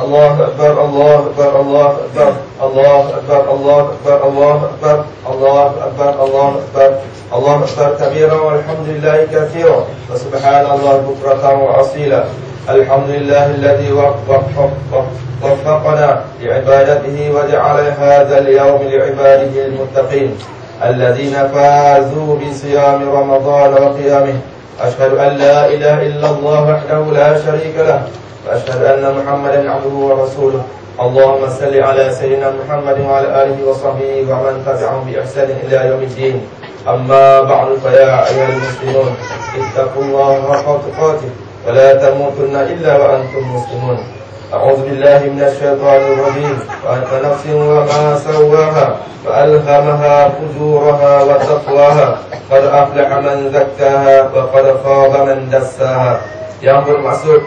الله أكبر الله أكبر الله أكبر الله أكبر الله أكبر الله أكبر الله أكبر الله أكبر الله أكبر كبيرا والحمد لله كثيرا وسبحان الله بكرة وأصيلا. الحمد لله الذي وفقنا لعبادته وجعل هذا اليوم لعباده المتقين الذين فازوا بصيام رمضان وقيامه. أشهد أن لا إله إلا الله وحده لا شريك له وأشهد أن محمدا عبده ورسوله. اللهم صل على سيدنا محمد وعلى آله وصحبه ومن تبعهم بإحسان إلى يوم الدين. أما بعد فيا أيها المسلمون اتقوا الله حق تقاته ولا تموتن إلا وأنتم مسلمون. أعوذ بالله من الشيطان الرجيم. ونفس وما سواها فألهمها فجورها وتقواها قد أفلح من زكاها وقد خاب من دساها. Yang bermaksud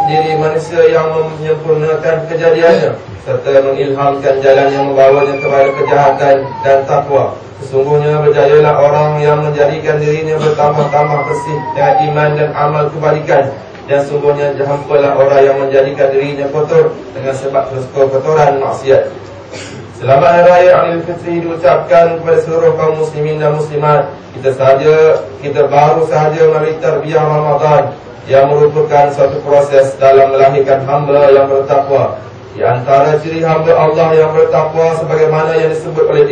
diri manusia yang menyempurnakan kejadiannya serta mengilhamkan jalan yang membawanya kepada kejahatan dan takwa. Sesungguhnya berjayalah orang yang menjadikan dirinya bertambah-tambah bersih dengan iman dan amal kebaikan. Dan sungguhnya hampalah orang yang menjadikan dirinya kotor dengan sebab kotoran maksiat. Selamat Hari Raya Aidilfitri diucapkan kepada seluruh kaum muslimin dan muslimat. Kita baru sahaja melalui tarbiyah Ramadan yang merupakan suatu proses dalam melahirkan hamba yang bertakwa. Di antara ciri hamba Allah yang bertakwa sebagaimana yang disebut oleh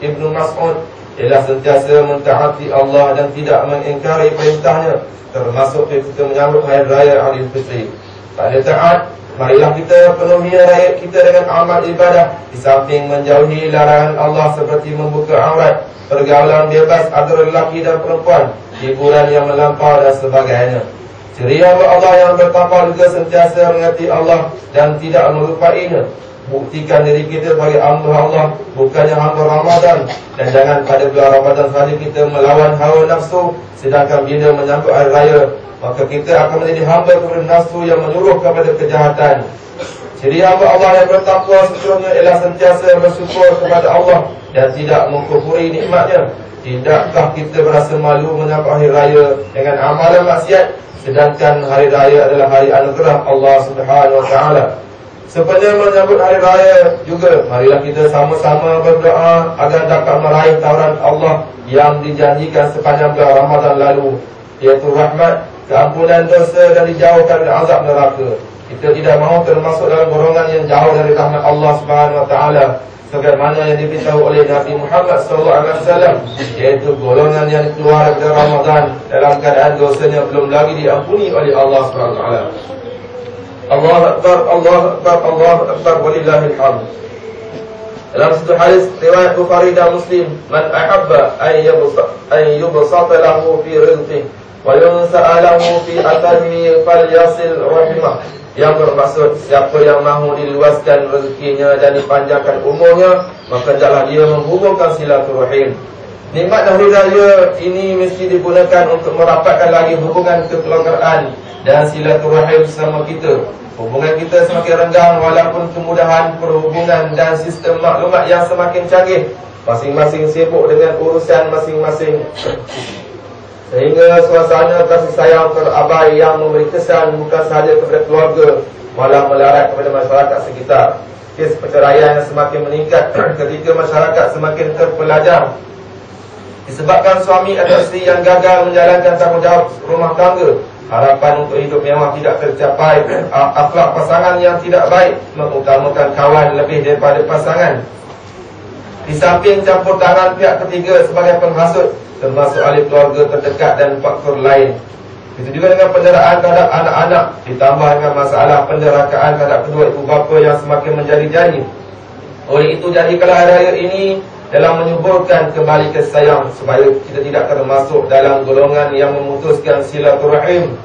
Ibnu Mas'ud ialah sentiasa mentaati Allah dan tidak mengingkari perintahnya, termasuk kita menyambut Hari Raya Aidilfitri. Pada taat, marilah kita penuhi raya kita dengan amal ibadah, di samping menjauhi larangan Allah seperti membuka aurat, pergaulan bebas antara lelaki dan perempuan, hiburan yang melampau dan sebagainya. Ciri hamba Allah yang bertakwa juga sentiasa mengerti Allah dan tidak melupainya. Buktikan diri kita sebagai hamba Allah, bukannya hamba Ramadan. Dan jangan pada bulan Ramadan sahaja kita melawan hawa nafsu, sedangkan bila menyambut Hari Raya, maka kita akan menjadi hamba kepada nafsu yang menyuruh kepada kejahatan. Ciri hamba Allah yang bertakwa seterusnya ialah sentiasa bersyukur kepada Allah dan tidak mengkufuri nikmatnya. Tidakkah kita berasa malu menyambut Hari Raya dengan amalan maksiat, sedangkan Hari Raya adalah hari anugerah Allah Subhanahu Wa Taala. Sebenarnya menyambut Hari Raya juga, marilah kita sama-sama berdoa agar dapat meraih tawaran Allah yang dijanjikan sepanjang bulan Ramadan lalu, iaitu rahmat, keampunan dosa dan dijauhkan dari azab neraka. Kita tidak mahu termasuk dalam golongan yang jauh dari rahmat Allah Subhanahu Wa Taala, sebagaimana yang diberitahu oleh Nabi Muhammad SAW, iaitu golongan yang keluar dari Ramadan dalam keadaan dosanya belum lagi diampuni oleh Allah Subhanahu Wa Taala. Allahu Akbar, Allahu Akbar, Allahu Akbar, walillahil hamd. Dalam satu hadis riwayat Bukhari dan Muslim, man ahabba an yubsata lahu fi rizqihi wa yunsa'a lahu fi atharihi falyasil rahimah. Yang bermaksud, siapa yang mahu diluaskan rezekinya dan dipanjangkan umurnya, maka hendaklah dia menghubungkan silaturahim. Nikmat Hari Raya ini mesti digunakan untuk merapatkan lagi hubungan kekeluargaan dan silaturahim sama kita. Hubungan kita semakin renggang walaupun kemudahan perhubungan dan sistem maklumat yang semakin canggih. Masing-masing sibuk dengan urusan masing-masing, sehingga suasana kasih sayang terabai yang memberi kesan bukan sahaja kepada keluarga, malah melarat kepada masyarakat sekitar. Kes perceraian yang semakin meningkat ketika masyarakat semakin terpelajar disebabkan suami atau isteri yang gagal menjalankan tanggungjawab rumah tangga. Harapan untuk hidup mewah tidak tercapai, akhlak pasangan yang tidak baik, mengutamakan kawan lebih daripada pasangan. Di samping campur tangan pihak ketiga sebagai penghasut, termasuk ahli keluarga terdekat dan faktor lain. Itu juga dengan penderaan terhadap anak-anak, ditambah dengan masalah penderakaan terhadap kedua ibu bapa yang semakin menjadi-jadi. Oleh itu, jadikanlah hari raya ini dalam menyuburkan kembali kasih sayang, supaya kita tidak termasuk dalam golongan yang memutuskan silaturahim.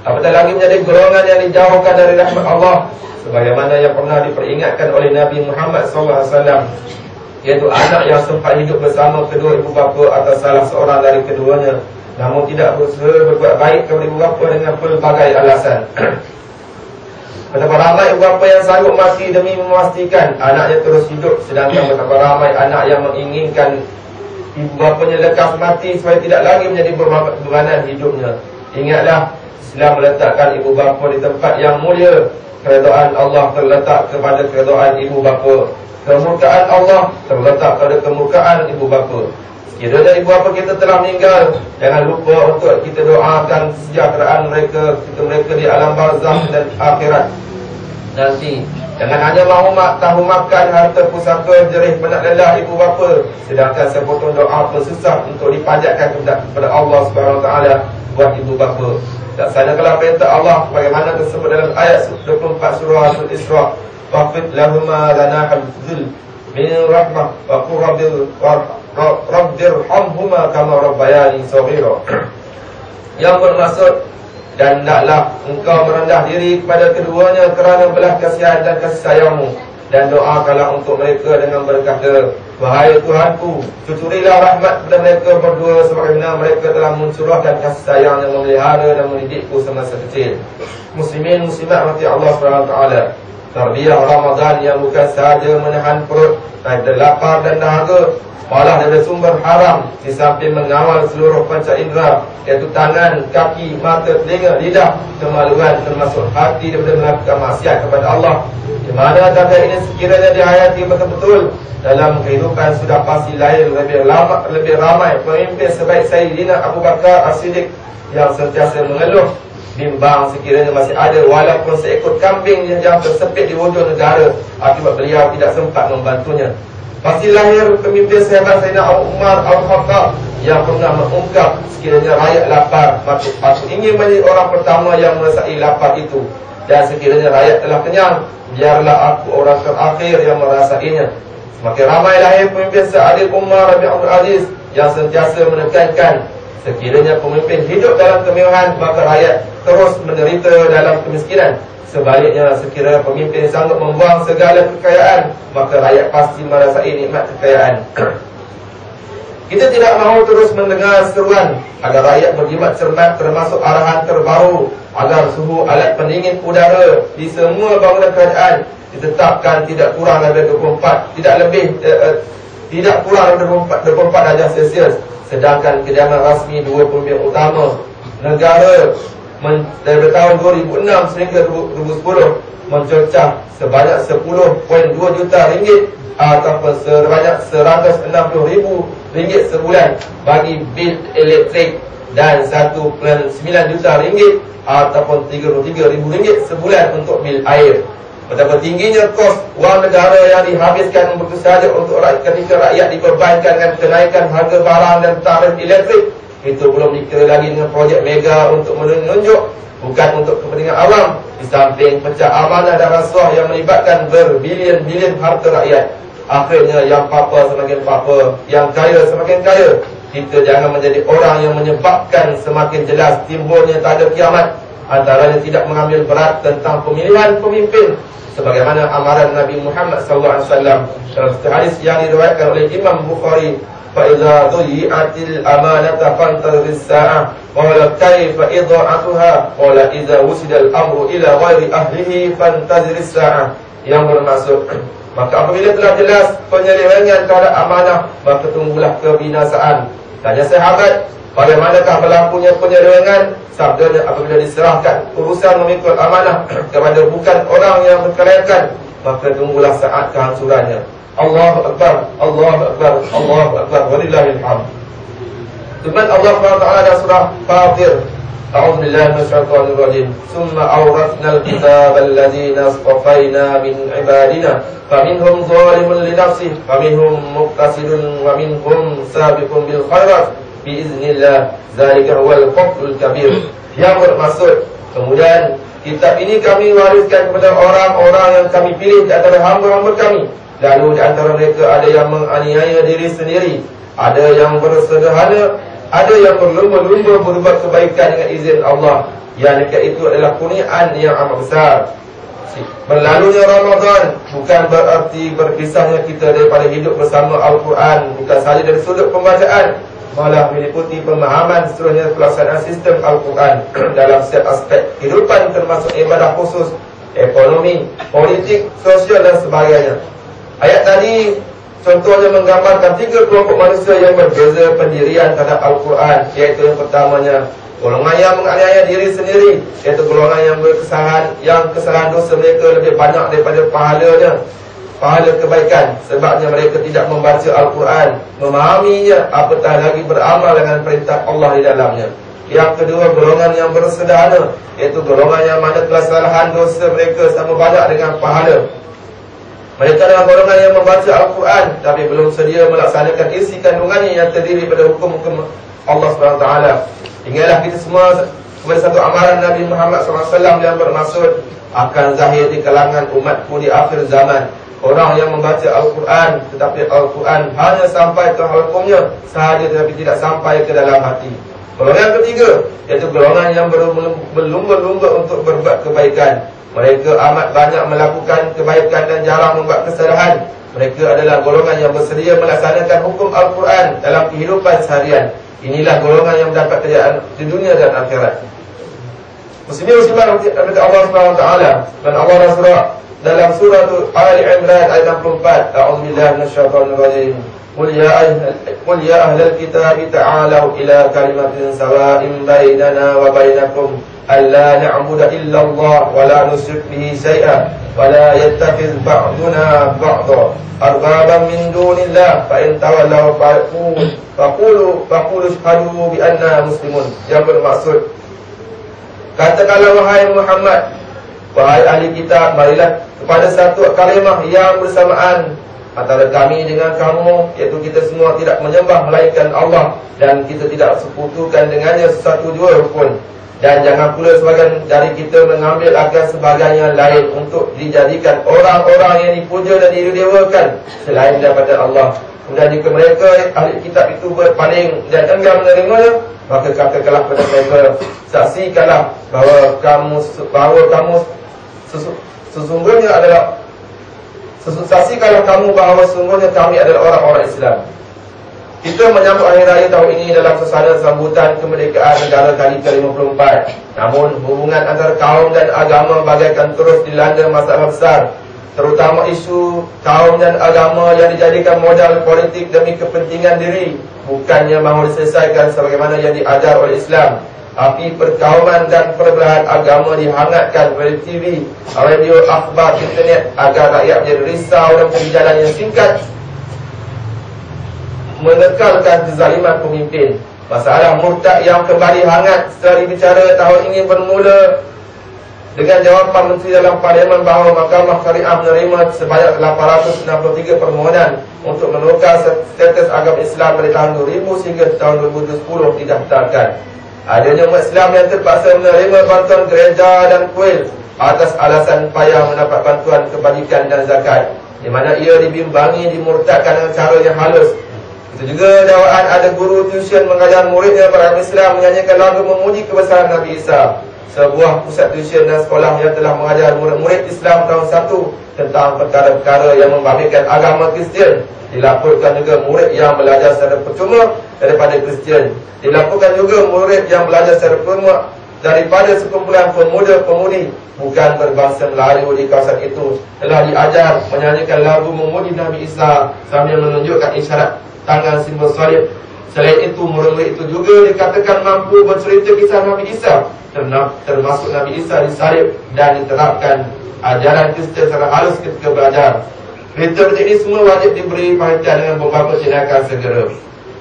apatah lagi menjadi golongan yang dijauhkan dari rahmat Allah, sebagaimana yang pernah diperingatkan oleh Nabi Muhammad SAW, iaitu anak yang sempat hidup bersama kedua ibu bapa atau salah seorang dari keduanya, namun tidak berusaha berbuat baik kepada ibu bapa dengan pelbagai alasan. Betapa ramai ibu bapa yang sanggup mati demi memastikan anaknya terus hidup, sedangkan betapa ramai anak yang menginginkan ibu bapanya lekas mati supaya tidak lagi menjadi bebanan hidupnya. Ingatlah, Islam meletakkan ibu bapa di tempat yang mulia. Keredaan Allah terletak kepada keredaan ibu bapa. Kemurkaan Allah terletak pada kemurkaan ibu bapa. Sekiranya ibu bapa kita telah meninggal, jangan lupa untuk kita doakan kesejahteraan mereka di alam barzakh dan akhirat nanti. Jangan hanya mahu tahu makan harta pusaka jerih benak lelah ibu bapa, sedangkan sepotong doa pun susah untuk dipanjatkan kepada Allah SWT buat ibu bapa. Laksanakanlah perintah Allah bagaimana tersebut dalam ayat 24 surah Al-Isra. Waqfid lahuma lanahal dhul min rahmah wa qur rabbirhamhuma kama rabbayani shaghira. Yang bermaksud, dan hendaklah engkau merendah diri kepada keduanya kerana belas kasihan dan kasih sayangmu, dan doakanlah untuk mereka dengan berkata, wahai Tuhanku, cucurilah rahmat kepada mereka berdua sebagaimana mereka telah mencurahkan kasih sayang yang memelihara dan mendidikku semasa kecil. Muslimin muslimat rahmati Allah SWT, tarbiyah Ramadan yang bukan sahaja menahan perut dari lapar dan dahaga, malah dari sumber haram, di samping mengawal seluruh panca indera, iaitu tangan, kaki, mata, telinga, lidah, kemaluan termasuk hati daripada melakukan maksiat kepada Allah. Di mana tanda ini sekiranya dihayati betul-betul dalam kehidupan, sudah pasti lahir lebih ramai pemimpin sebaik Sayyidina Abu Bakar As-Siddiq yang sentiasa mengeluh bimbang sekiranya masih ada walaupun seekor kambing yang tersepit di wujud negara akibat beliau tidak sempat membantunya. Pasti lahir pemimpin sehebat Sayyidina Umar Al-Khattab yang pernah mengungkap sekiranya rakyat lapar, aku ingin menjadi orang pertama yang merasai lapar itu, dan sekiranya rakyat telah kenyang, biarlah aku orang terakhir yang merasainya. Semakin ramai lahir pemimpin seadil Umar bin Abdul Aziz yang sentiasa menekankan sekiranya pemimpin hidup dalam kemewahan, maka rakyat terus menderita dalam kemiskinan. Sebaliknya, sekiranya pemimpin sanggup membuang segala kekayaan, maka rakyat pasti merasai nikmat kekayaan. Kita tidak mahu terus mendengar seruan agar rakyat berjimat cermat, termasuk arahan terbaru agar suhu alat pendingin udara di semua bangunan kerajaan ditetapkan tidak kurang daripada 24 darjah Celsius, sedangkan kediaman rasmi dua pemimpin utama negara dari tahun 2006 sehingga 2010 mencecah sebanyak 10.2 juta ringgit ataupun sebanyak 160,000 ringgit sebulan bagi bil elektrik, dan 1.9 juta ringgit ataupun 33,000 ringgit sebulan untuk bil air. Betapa tingginya kos wang negara yang dihabiskan begitu saja untuk rakyat ketika rakyat dibebankan dengan kenaikan harga barang dan tarif elektrik. Itu belum dikira lagi dengan projek mega untuk menunjuk, bukan untuk kepentingan awam, di samping pecah amanah dan rasuah yang melibatkan berbilion-bilion harta rakyat. Akhirnya yang papa semakin papa, yang kaya semakin kaya. Kita jangan menjadi orang yang menyebabkan semakin jelas timbulnya tanda kiamat, antaranya tidak mengambil berat tentang pemilihan pemimpin, sebagaimana amaran Nabi Muhammad SAW dalam satu hadis yang diriwayatkan oleh Imam Bukhari, فَإِذَا ضُيِّعَتِ الْأَمَانَةَ فَانْتَظِرِ السَّاعَةَ قَالَ كَيْفَ إِضَاعَتُهَا قَالَ إِذَا وُسِدَ الْأَمْرُ إِلَى غَيْرِ أَهْلِهِ فَانْتَظِرِ السَّاعَةَ. Yang bermaksud, maka apabila telah jelas penyelewengan terhadap amanah, maka tunggulah kebinasaan. Tanya sahabat, bagaimanakah berlakunya penyelewengan? Sabdanya, apabila diserahkan urusan memikul amanah kepada bukan orang yang berkelayakan, maka tunggulah saat kehancurannya. Allahu Akbar, Allahu Akbar, Allahu Akbar, walillahil hamd. Firman Allah SWT dalam surah Fatir, A'udzu billahi minasyaitonir rajim. Tsumma awrathnal kitaba alladziina astafaina min ibadina faminhum zalimun li nafsihi faminhum muqtasidun wa minhum sabiqun bil khairat biiznillah, zalika huwal fadlul kabir. Yang bermaksud, kemudian kitab ini kami wariskan kepada orang-orang yang kami pilih di antara hamba-hamba kami. Lalu di antara mereka ada yang menganiaya diri sendiri, ada yang bersederhana, Ada yang berlumba-lumba berbuat kebaikan dengan izin Allah, yang dekat itu adalah kurniaan yang amat besar. Berlalunya Ramadan bukan berarti berpisahnya kita daripada hidup bersama Al-Quran, bukan sahaja dari sudut pembacaan, malah meliputi pemahaman seterusnya pelaksanaan sistem Al-Quran dalam setiap aspek kehidupan, termasuk ibadah khusus, ekonomi, politik, sosial dan sebagainya. Ayat tadi contohnya menggambarkan 3 kelompok manusia yang berbeza pendirian terhadap Al-Quran, iaitu yang pertamanya golongan yang menganiaya diri sendiri, iaitu golongan yang berkesalahan, yang kesalahan dosa mereka lebih banyak daripada pahala kebaikan, sebabnya mereka tidak membaca Al-Quran, memahaminya, apatah lagi beramal dengan perintah Allah di dalamnya. Yang kedua, golongan yang bersederhana, iaitu golongan yang mana kesalahan dosa mereka sama banyak dengan pahala. Mereka adalah golongan yang membaca Al-Quran tapi belum sedia melaksanakan isi kandungannya yang terdiri pada hukum-hukum Allah SWT. Ingatlah kita semua kepada satu amaran Nabi Muhammad SAW yang bermaksud akan zahir di kalangan umatku di akhir zaman orang yang membaca Al-Quran, tetapi Al-Quran hanya sampai ke hukumnya sahaja, tetapi tidak sampai ke dalam hati. Golongan yang ketiga, iaitu golongan yang berlumba-lumba untuk berbuat kebaikan. Mereka amat banyak melakukan kebaikan dan jarang membuat kesalahan. Mereka adalah golongan yang bersedia melaksanakan hukum Al-Quran dalam kehidupan seharian. Inilah golongan yang mendapat kejayaan di dunia dan akhirat. Muslimin-muslimat kepada Allah SWT, dan Allah dalam surah Ali Imran ayat 64, A'udzubillahi minasyaitonir rajim. Qul ya ahlal kitab ta'alu ila kalimatin sawa'in bainana wa bainakum alla na'budu illa Allah wa la nusyrik bihi syai'an wa la yattakhidh ba'duna ba'dha arbaban min dunillah fa in tawallaw faqulu ashhadu bi anna muslimun. Yang bermaksud, katakanlah wahai Muhammad, wahai ahli kitab, marilah kepada satu kalimah yang bersamaan antara kami dengan kamu, iaitu kita semua tidak menyembah melainkan Allah, dan kita tidak sekutukan dengannya sesuatu jua pun. Dan jangan pula sebagian dari kita mengambil akan sebagainya lain untuk dijadikan orang-orang yang dipuja dan didewakan selain daripada Allah. Kemudian jika mereka ahli kitab itu berpaling dan enggan menerimanya, maka katakanlah kepada mereka, saksikanlah bahawa kamu sesungguhnya adalah saksikanlah kamu bahawa sesungguhnya kami adalah orang-orang Islam. Kita menyambut Hari Raya tahun ini dalam suasana sambutan kemerdekaan negara kali ke-54. Namun hubungan antara kaum dan agama bagaikan terus dilanda masalah besar, terutama isu kaum dan agama yang dijadikan modal politik demi kepentingan diri, bukannya mahu diselesaikan sebagaimana yang diajar oleh Islam. Api perkauman dan perbelahan agama dihangatkan oleh TV, radio, akhbar, internet agar rakyat menjadi risau dan pembicaraan yang singkat menekalkan kezaliman pemimpin. Masalah murtad yang kembali hangat setelah dibicara tahun ini bermula dengan jawapan Menteri dalam Parlimen bahawa Mahkamah Syariah menerima sebanyak 863 permohonan untuk menukar status agama Islam dari tahun 2000 sehingga tahun 2010 didaftarkan. Adanya umat Islam yang terpaksa menerima bantuan gereja dan kuil atas alasan payah mendapat bantuan kebajikan dan zakat, di mana ia dibimbangi dimurtadkan dengan cara yang halus. Itu juga dakwaan ada guru tuition mengajar muridnya beragama Islam menyanyikan lagu memuji kebesaran Nabi Isa. Sebuah pusat tuition dan sekolah yang telah mengajar murid-murid Islam tahun 1 tentang perkara-perkara yang membabitkan agama Kristian. Dilaporkan juga murid yang belajar secara percuma daripada Kristian. Dilaporkan juga murid yang belajar secara percuma daripada sekumpulan pemuda-pemudi bukan berbangsa Melayu di kawasan itu telah diajar menyanyikan lagu memuji Nabi Isa sambil menunjukkan isyarat tangan simbol salib. Selain itu, murid-murid itu juga dikatakan mampu bercerita kisah Nabi Isa, termasuk Nabi Isa disalib, dan diterapkan ajaran Kristian secara halus ketika belajar. Berita-berita ini semua wajib diberi perhatian dengan beberapa tindakan segera.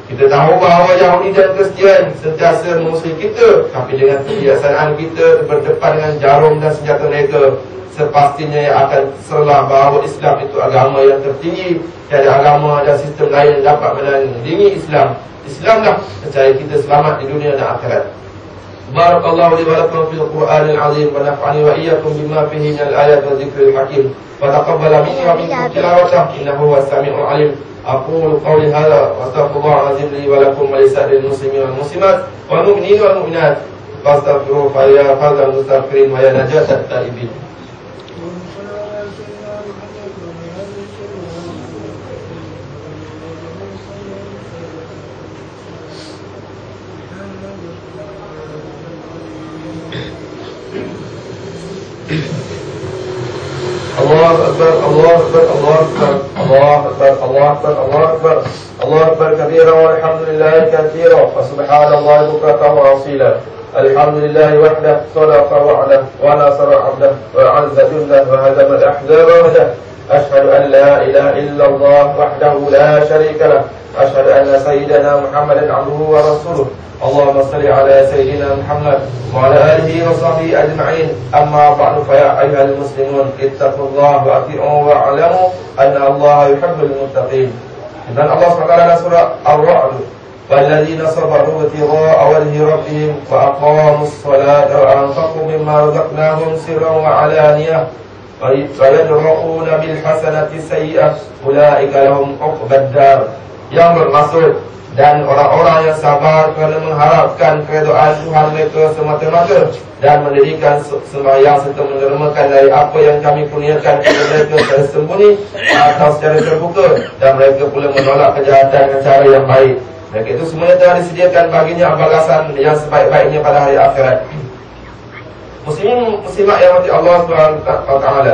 Kita tahu bahawa Yahudi dan Kristian sentiasa memusuhi kita, tapi dengan kebiasaan kita berdepan dengan jarum dan senjata mereka, sepastinya yang akan serlah bahawa Islam itu agama yang tertinggi. Tiada agama dan sistem lain yang dapat menandingi Islam. Islamlah percaya kita selamat di dunia dan akhirat. Barakallahu li wa lakum fil Qur'anil azim wa nafa'ani wa iyyakum bima fihi minal ayati wa dzikril hakim. Wa taqabbala minni wa minkum tilawatahu innahu huwas samiul alim. أقول قولي هذا وأستغفر الله العظيم لي ولكم ولسائر المسلمين والمسلمات والمؤمنين والمؤمنات فاستغفروه فيا فوز المستغفرين ويا نجاة التائبين. الله أكبر الله أكبر الله أكبر الله أكبر الله أكبر الله أكبر الله أكبر كبيرا والحمد لله كثيرا وسبحان الله بكرة وأصيلا. الحمد لله وحده صدق وعده ونصر عبده وأعز جنده وهزم الأحزاب وحده. أشهد أن لا إله إلا الله وحده لا شريك له. أشهد أن سيدنا محمدا عبده ورسوله. اللهم صل على سيدنا محمد وعلى آله وصحبه أجمعين. أما بعد فيا أيها المسلمون اتقوا الله وأطيعوا واعلموا أن الله يحب المتقين. Dan Allah SWT dalam surah Ar-Ra'd, والذين صبروا ابتغاء وجه ربهم وأقاموا الصلاة وأنفقوا مما رزقناهم سرا وعلانية ويدرؤون بالحسنة السيئة أولئك لهم عقبى الدار. Yang bermaksud dan orang-orang yang sabar kerana mengharapkan keredaan Tuhan mereka semata-mata dan mendirikan sembahyang serta mendermakan dari apa yang kami kurniakan kepada mereka secara sembunyi atau secara terbuka, dan mereka pula menolak kejahatan dengan cara yang baik. Mereka itu semuanya telah disediakan baginya balasan yang sebaik-baiknya pada hari akhirat. Muslimin muslimat yang dirahmati Allah SWT,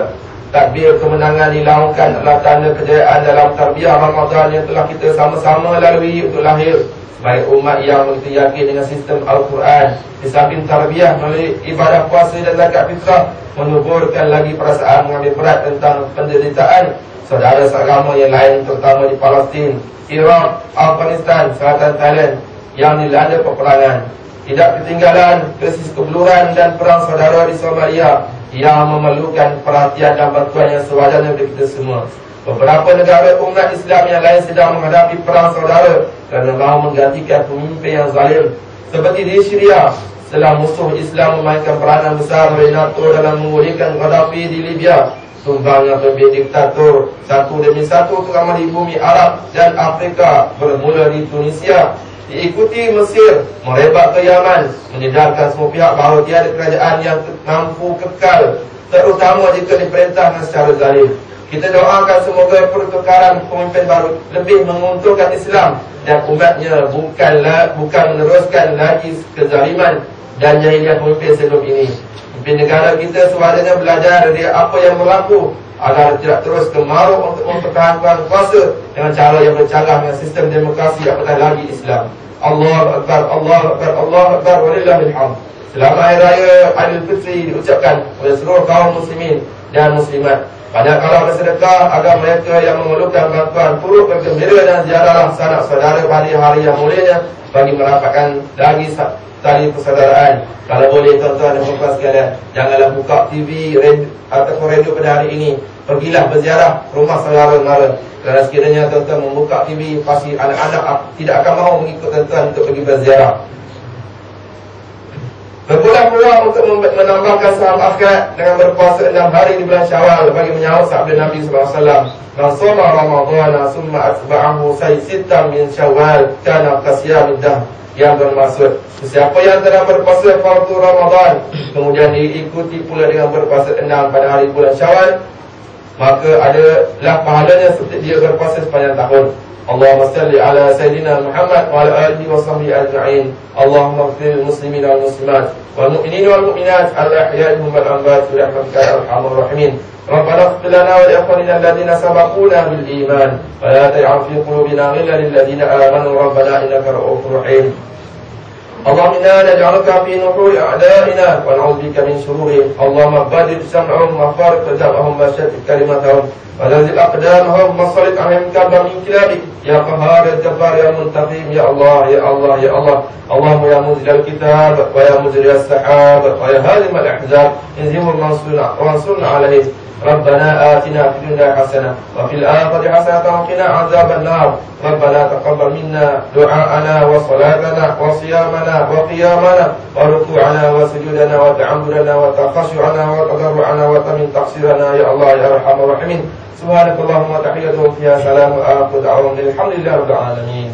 takbir kemenangan dilaungkan adalah tanda kejayaan dalam tarbiyah Ramadan yang telah kita sama-sama lalui untuk lahir sebagai umat yang begitu yakin dengan sistem Al-Quran. Di samping tarbiyah melalui ibadah puasa dan zakat fitrah, menuburkan lagi perasaan mengambil berat tentang penderitaan saudara seagama yang lain, terutama di Palestin, Iraq, Afghanistan, Selatan Thailand yang dilanda peperangan. Tidak ketinggalan krisis kebeluran dan perang saudara di Somalia yang memerlukan perhatian dan bantuan yang sewajarnya bagi kita semua. Beberapa negara umat Islam yang lain sedang menghadapi perang saudara kerana mahu menggantikan pemimpin yang zalim. Seperti di Syria, setelah musuh Islam memainkan peranan besar oleh NATO dalam memulihkan Gaddafi di Libya, tumbangnya pemimpin diktator satu demi satu terutama di bumi Arab dan Afrika bermula di Tunisia, diikuti Mesir, merebak ke Yaman, menyedarkan semua pihak bahawa tiada kerajaan yang mampu kekal, terutama jika diperintahkan secara zalim. Kita doakan semoga pertukaran pemimpin baru lebih menguntungkan Islam dan umatnya, bukan meneruskan lagi kezaliman dan jahiliah pemimpin sebelum ini. Pemimpin negara kita sewajarnya belajar dari apa yang berlaku agar tidak terus kemaruk untuk mempertahankan kuasa dengan cara yang bercanggah dengan sistem demokrasi apatah lagi Islam. Allahu Akbar, Allahu Akbar, Allahu Akbar, walillahil hamd. Selamat Hari Raya Aidilfitri diucapkan oleh seluruh kaum muslimin dan muslimat. Banyak kalau bersedekah agar mereka yang memerlukan bantuan turut bergembira dan ziarahlah sanak saudara pada hari yang mulianya bagi merapatkan lagi tali persaudaraan. Kalau boleh tuan-tuan dan puan sekalian, janganlah buka TV ataupun radio pada hari ini. Pergilah berziarah rumah saudara-saudara. Kerana sekiranya tuan-tuan membuka TV, pasti anak-anak tidak akan mahu mengikut tuan-tuan untuk pergi berziarah. Berbulan peluang untuk menambahkan saham akhirat dengan berpuasa 6 hari di bulan Syawal bagi menyahut sabda Nabi SAW, "Man shoma Ramadhana summa atba'ahu sittan min Syawal kana kasiyamid dahr." Yang bermaksud, siapa yang telah berpuasa fardu Ramadan kemudian diikuti pula dengan berpuasa 6 pada hari bulan Syawal, maka adalah pahalanya seperti dia berpuasa sepanjang tahun. Allahumma salli ala Sayyidina Muhammad wa ala alihi wa sahbihi ajma'in. Allahumma ighfir lil muslimin wal muslimat wal mu'minin wal mu'minat al-ahya'i wal amwat bi rahmatika ya arhamar rahimin. Rabbana ighfir lana wa li ikhwanina alladhina sabaquna bil iman wa la taj'al fi qulubina ghillan lil ladzina amanu rabbana innaka ra'ufur rahim. اللهم إنا نجعلك في نحور أعدائنا ونعوذ بك من شرورهم. اللهم بدل سمعهم وفارق دمعهم وشتت كلمتهم ونزل أقدامهم وصلت عليهم كبا من كلابك يا قهار يا جبار يا منتقم يا الله يا الله يا الله. اللهم يا منزل الكتاب ويا مجري السحاب ويا هادم الأحزاب انزلهم وانصرنا عليهم. ربنا آتنا في الدنيا حسنة وفي الآخرة حسنة وقنا عذاب النار. ربنا تقبل منا دعاءنا وصلاتنا وصيامنا وقيامنا وركوعنا وسجودنا وتعبدنا وتخشعنا وتضرعنا وتمن تقصيرنا يا الله يا أرحم الراحمين. سبحانك اللهم وتحياتهم فيها سلام وآخر دعواهم الحمد لله رب العالمين.